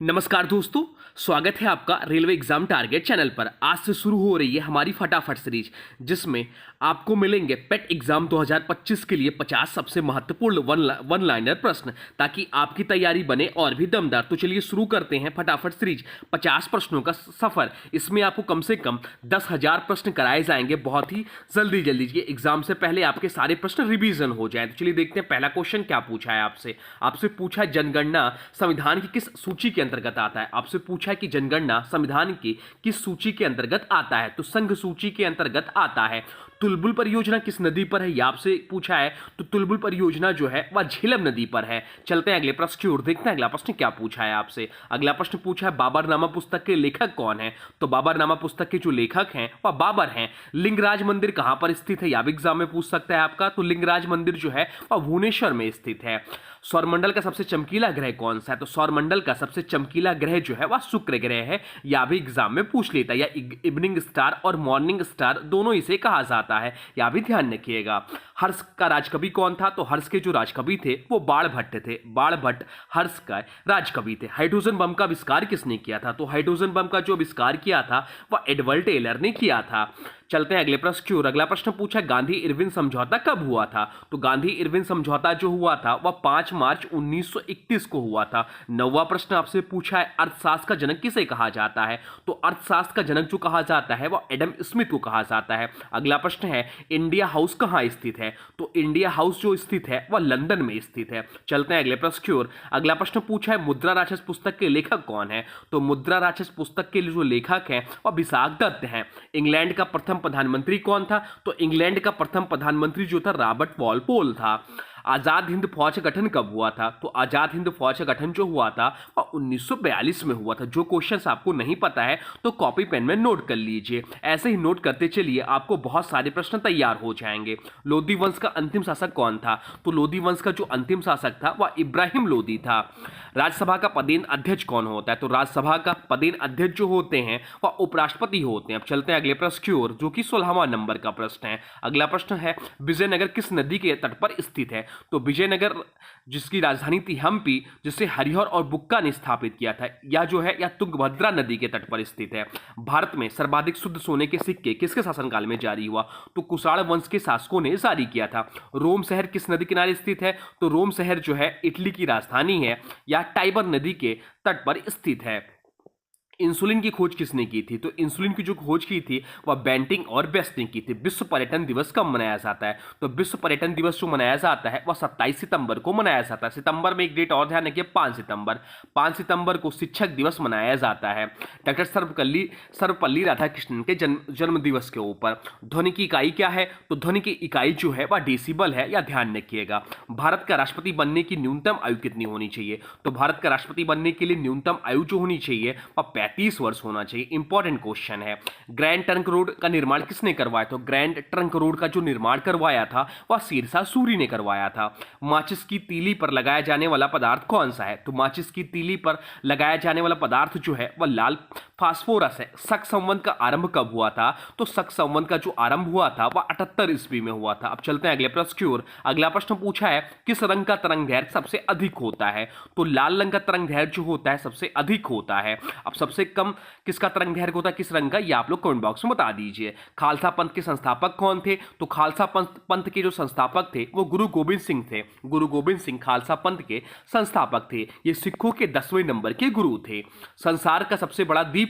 नमस्कार दोस्तों, स्वागत है आपका रेलवे एग्जाम टारगेट चैनल पर। आज से शुरू हो रही है हमारी फटाफट सीरीज, जिसमें आपको मिलेंगे पेट एग्जाम 2025 के लिए 50 सबसे महत्वपूर्ण वन लाइनर प्रश्न, ताकि आपकी तैयारी बने और भी दमदार। तो चलिए शुरू करते हैं फटाफट सीरीज। 50 प्रश्नों का सफर, इसमें आपको कम से कम 10,000 प्रश्न कराए जाएंगे बहुत ही जल्दी जल्दी। ये एग्जाम से पहले आपके सारे प्रश्न रिवीजन हो जाए। तो चलिए देखते हैं पहला क्वेश्चन क्या पूछा है आपसे पूछा है जनगणना संविधान की किस सूची के अंतर्गत आता है। आपसे पूछा है कि जनगणना संविधान की किस सूची के अंतर्गत आता है, तो संघ सूची के अंतर्गत आता है। तुलबुल परियोजना किस नदी पर है, यह आपसे पूछा है। तो तुलबुल परियोजना जो है वह झेलम नदी पर है। चलते हैं अगले प्रश्न की ओर, देखते हैं अगला प्रश्न क्या पूछा है आपसे। अगला प्रश्न पूछा है बाबरनामा पुस्तक के लेखक कौन है। तो बाबरनामा पुस्तक के जो लेखक हैं वह बाबर हैं। लिंगराज मंदिर कहां पर स्थित है, यह भी एग्जाम में पूछ सकता है आपका। तो लिंगराज मंदिर जो है वह भुवनेश्वर में स्थित है। सौरमंडल का सबसे चमकीला ग्रह कौन सा है। तो सौरमंडल का सबसे चमकीला ग्रह जो है वह शुक्र ग्रह है। यह भी एग्जाम में पूछ लेता है। या इवनिंग स्टार और मॉर्निंग स्टार दोनों इसे कहा जाता है, यह भी ध्यान रखिएगा। हर्ष का राजकवि कौन था। तो हर्ष के जो राजकवि थे वो बाणभट्ट थे। बाणभट्ट हर्ष का राजकवि थे। हाइड्रोजन बम का आविष्कार किसने किया था। तो हाइड्रोजन बम का जो आविष्कार किया था वह एडवर्ड टेलर ने किया था। चलते हैं अगले प्रश्न की ओर। अगला प्रश्न पूछा गांधी इरविन समझौता कब हुआ था। तो गांधी इरविन समझौता जो हुआ था वह 5 मार्च 1931 को हुआ था। 9वां प्रश्न आपसे पूछा है अर्थशास्त्र का जनक किसे कहा जाता है। तो अर्थशास्त्र का जनक जो कहा जाता है वह एडम स्मिथ को कहा जाता है। अगला प्रश्न है इंडिया हाउस कहाँ स्थित है। तो इंडिया हाउस जो स्थित है वह लंदन में स्थित है। चलते हैं अगले प्रश्न की ओर। अगला प्रश्न पूछा है मुद्रा राक्षस पुस्तक के लेखक कौन है। तो मुद्रा राक्षस पुस्तक के जो लेखक हैं वह विशाख दत्त हैं। इंग्लैंड का प्रथम प्रधानमंत्री कौन था। तो इंग्लैंड का प्रथम प्रधानमंत्री जो था रॉबर्ट वॉलपोल था। आजाद हिंद फौज का गठन कब हुआ था। तो आजाद हिंद फौज का गठन जो हुआ था वह 1942 में हुआ था। जो क्वेश्चंस आपको नहीं पता है तो कॉपी पेन में नोट कर लीजिए। ऐसे ही नोट करते चलिए, आपको बहुत सारे प्रश्न तैयार हो जाएंगे। लोधी वंश का अंतिम शासक कौन था। तो लोधी वंश का जो अंतिम शासक था वह इब्राहिम लोधी था। राज्यसभा का पदेन अध्यक्ष कौन होता है। तो राज्यसभा का पदेन अध्यक्ष जो होते हैं वह उपराष्ट्रपति होते हैं। अब चलते हैं अगले प्रश्न की ओर, जो कि 16वां नंबर का प्रश्न है। अगला प्रश्न है विजयनगर किस नदी के तट पर स्थित है। तो विजयनगर जिसकी राजधानी थी हम्पी, जिसे हरिहर और बुक्का ने स्थापित किया था, या जो है या तुंगभद्रा नदी के तट पर स्थित है। भारत में सर्वाधिक शुद्ध सोने के सिक्के किसके शासनकाल में जारी हुआ। तो कुषाण वंश के शासकों ने जारी किया था। रोम शहर किस नदी किनारे स्थित है। तो रोम शहर जो है इटली की राजधानी है, या टाइबर नदी के तट पर स्थित है। इंसुलिन की खोज किसने की थी। तो इंसुलिन की जो खोज की थी वह बेंटिंग और बेस्ट ने की थी। विश्व पर्यटन दिवस कब मनाया जाता है। तो विश्व पर्यटन दिवस जो मनाया जाता है वह 27 सितंबर को मनाया जाता है। सितंबर में एक डेट और ध्यान रखिए, 5 सितंबर को शिक्षक दिवस मनाया जाता है। डॉक्टर सर्वपल्ली राधाकृष्णन के जन्म दिवस के ऊपर। ध्वनि की इकाई क्या है। तो ध्वनि की इकाई जो है वह डेसिबल है, या ध्यान रखिएगा। भारत का राष्ट्रपति बनने की न्यूनतम आयु कितनी होनी चाहिए। तो भारत का राष्ट्रपति बनने के लिए न्यूनतम आयु जो होनी चाहिए वह 35 वर्ष होना चाहिए। इंपॉर्टेंट क्वेश्चन है। ग्रैंड ट्रंक रोड का निर्माण किसने करवाया। तो ग्रैंड ट्रंक रोड का जो निर्माण करवाया था वह शेरशाह सूरी ने करवाया था। माचिस की तीली पर लगाया जाने वाला पदार्थ कौन सा है। तो माचिस की तीली पर लगाया जाने वाला पदार्थ जो है वह लाल फास्फोरस है। शक संवत का आरंभ कब हुआ था। तो शक संवत का जो आरंभ हुआ था वह 78 ईस्वी में हुआ था। अब चलते हैं अगले प्रश्न की ओर। अगला प्रश्न पूछा है किस रंग का तरंग दैर्घ्य सबसे अधिक होता है। तो लाल रंग का तरंग दैर्घ्य जो होता है सबसे अधिक होता है। अब सबसे कम किसका तरंग दैर्घ्य होता है, किस रंग का, ये आप लोग कमेंट बॉक्स में बता दीजिए। खालसा पंथ के संस्थापक कौन थे। तो खालसा पंथ के जो संस्थापक थे वो गुरु गोबिंद सिंह थे। गुरु गोबिंद सिंह खालसा पंथ के संस्थापक थे। ये सिखों के 10वें नंबर के गुरु थे। संसार का सबसे बड़ा द्वीप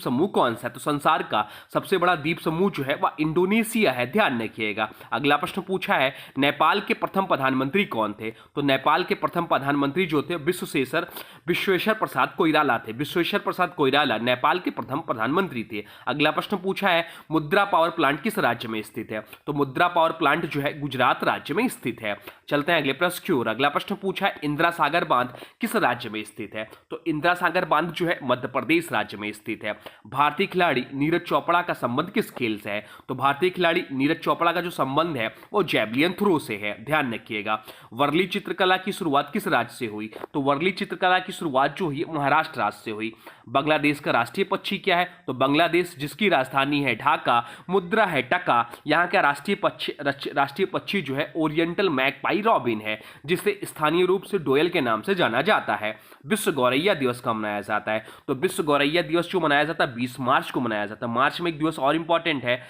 समूह कौन सा है। तो संसार का सबसे बड़ा द्वीप समूह जो है वह इंडोनेशिया है, ध्यान रखिएगा। अगला प्रश्न पूछा है नेपाल के प्रथम प्रधानमंत्री कौन थे। तो नेपाल के प्रथम प्रधानमंत्री जो थे विश्वेश्वर प्रसाद कोइराला थे। विश्वेश्वर प्रसाद कोइराला नेपाल के प्रथम प्रधानमंत्री थे। अगला प्रश्न पूछा है मुद्रा पावर प्लांट किस राज्य में स्थित है। तो मुद्रा पावर प्लांट जो है गुजरात राज्य में स्थित है। चलते हैं अगले प्रश्न की ओर। अगला प्रश्न पूछा है इंदिरा सागर बांध किस राज्य में स्थित है। तो इंदिरा सागर बांध जो है मध्य प्रदेश राज्य राज्य में स्थित है? भारतीय खिलाड़ी नीरज चोपड़ा का संबंध किस खेल से है? तो भारतीय खिलाड़ी नीरज चोपड़ा का जो संबंध है वो जैवलिन थ्रो से है, ध्यान रखिएगा। वर्ली चित्रकला की शुरुआत किस राज्य से हुई? तो वर्ली चित्रकला की शुरुआत जो हुई महाराष्ट्र राज्य से हुई। बांग्लादेश का राष्ट्रीय पक्षी क्या है? तो बांग्लादेश जिसकी राजधानी है ढाका, मुद्रा है टका, यहाँ का राष्ट्रीय पक्षी जो है ओरिएंटल मैगपाई रॉबिन है, जिसे स्थानीय रूप से डोयल के नाम से जाना जाता है। विश्व गौरैया दिवस कब मनाया जाता है? तो विश्व गौरैया दिवस जो मनाया जाता है 20 मार्च को मनाया जाता है। मार्च में एक दिवस और इंपॉर्टेंट है,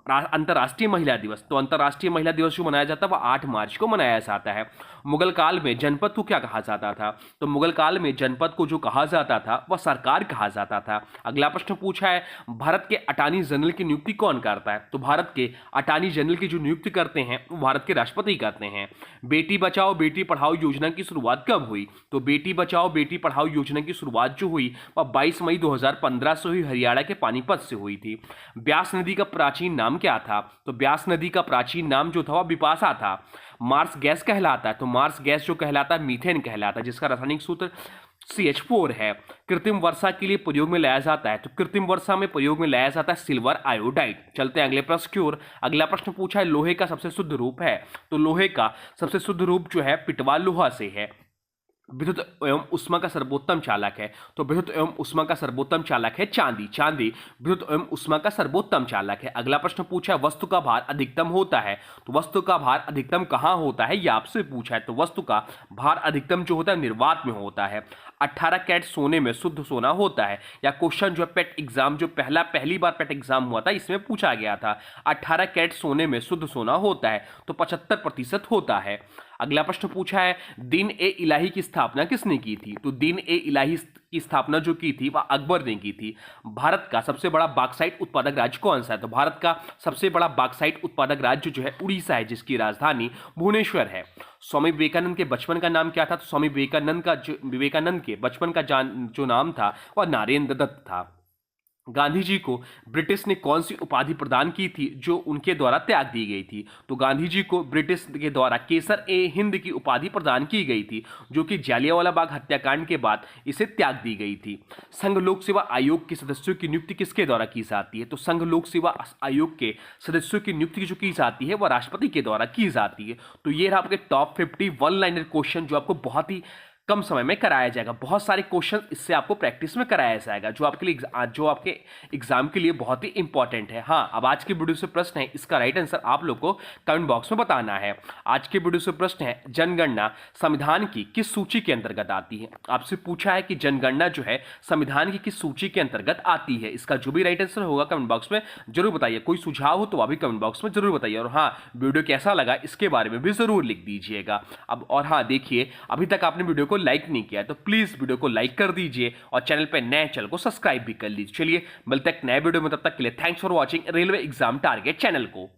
अंतर्राष्ट्रीय महिला दिवस। तो अंतर्राष्ट्रीय महिला दिवस जो मनाया जाता है वह 8 मार्च को मनाया जाता है। मुगल काल में जनपद को क्या कहा जाता था? तो मुगल काल में जनपद को जो कहा जाता था वह सरकार कहा जाता था। अगला प्रश्न पूछा है, भारत के अटॉर्नी जनरल की नियुक्ति कौन करता है? तो भारत के अटॉर्नी जनरल की जो नियुक्ति करते हैं वो भारत के राष्ट्रपति करते हैं। बेटी बचाओ बेटी पढ़ाओ योजना की शुरुआत कब हुई? तो बेटी बचाओ बेटी पढ़ाओ योजना की शुरुआत जो हुई वह 22 मई 2015 से हुई, हरियाणा के पानीपत से हुई थी। ब्यास नदी का प्राचीन नाम क्या था? तो ब्यास नदी का प्राचीन नाम जो था वह बिपाशा था। मार्स गैस कहलाता है, तो मार्स गैस जो कहलाता है मीथेन कहलाता है, जिसका रासायनिक सूत्र CH4 है। कृत्रिम वर्षा के लिए प्रयोग में लाया जाता है, तो कृत्रिम वर्षा में प्रयोग में लाया जाता है सिल्वर आयोडाइड। चलते हैं अगले प्रश्न की ओर। अगला प्रश्न पूछा है, लोहे का सबसे शुद्ध रूप है? तो लोहे का सबसे शुद्ध रूप जो है पिटवा लोहा से है। विद्युत एवं उष्मा का सर्वोत्तम चालक है? तो विद्युत एवं उष्मा का सर्वोत्तम चालक है चांदी। चांदी विद्युत एवं उष्मा का सर्वोत्तम चालक है। अगला प्रश्न पूछा है, वस्तु का भार अधिकतम होता है? तो वस्तु का भार अधिकतम कहाँ होता है ये आपसे पूछा है। तो वस्तु का भार अधिकतम जो होता है निर्वात में होता है। 18 कैरेट सोने में शुद्ध सोना होता है? या क्वेश्चन जो पेट एग्जाम जो पहली बार पेट एग्जाम हुआ था इसमें पूछा गया था, 18 कैरेट सोने में शुद्ध सोना होता है? तो 75% होता है। अगला प्रश्न पूछा है, दीन ए इलाही की स्थापना किसने की थी? तो दीन ए इलाही की स्थापना जो की थी वह अकबर ने की थी। भारत का सबसे बड़ा बॉक्साइट उत्पादक राज्य कौन सा है? तो भारत का सबसे बड़ा बॉक्साइट उत्पादक राज्य जो है उड़ीसा है, जिसकी राजधानी भुवनेश्वर है। स्वामी विवेकानंद के बचपन का नाम क्या था? तो स्वामी विवेकानंद के बचपन का जो नाम था वह नरेंद्र दत्त था। गांधी जी को ब्रिटिश ने कौन सी उपाधि प्रदान की थी जो उनके द्वारा त्याग दी गई थी? तो गांधी जी को ब्रिटिश के द्वारा केसर ए हिंद की उपाधि प्रदान की गई थी, जो कि जालियांवाला बाग हत्याकांड के बाद इसे त्याग दी गई थी। संघ लोक सेवा आयोग के सदस्यों की नियुक्ति किसके द्वारा की जाती है? तो संघ लोक सेवा आयोग के सदस्यों की नियुक्ति जो की जाती है वह राष्ट्रपति के द्वारा की जाती है। तो ये रहा आपके टॉप 50 वन लाइनर क्वेश्चन जो आपको बहुत ही कम समय में कराया जाएगा। बहुत सारे क्वेश्चन इससे आपको प्रैक्टिस में कराया जाएगा जो आपके एग्जाम के लिए बहुत ही इंपॉर्टेंट है। हाँ, अब आज के वीडियो से प्रश्न है, इसका राइट आंसर आप लोग को कमेंट बॉक्स में बताना है। आज के वीडियो से प्रश्न है, जनगणना संविधान की किस सूची के अंतर्गत आती है? आपसे पूछा है कि जनगणना जो है संविधान की किस सूची के अंतर्गत आती है। इसका जो भी राइट आंसर होगा कमेंट बॉक्स में जरूर बताइए। कोई सुझाव हो तो वह भी कमेंट बॉक्स में जरूर बताइए। और हाँ, वीडियो कैसा लगा इसके बारे में भी जरूर लिख दीजिएगा। अब और हाँ, देखिए अभी तक आपने वीडियो को लाइक नहीं किया तो प्लीज वीडियो को लाइक कर दीजिए और चैनल पे नए चैनल को सब्सक्राइब भी कर लीजिए। चलिए मिलते हैं नए वीडियो में, तब तक के लिए thanks for watching railway exam target channel को।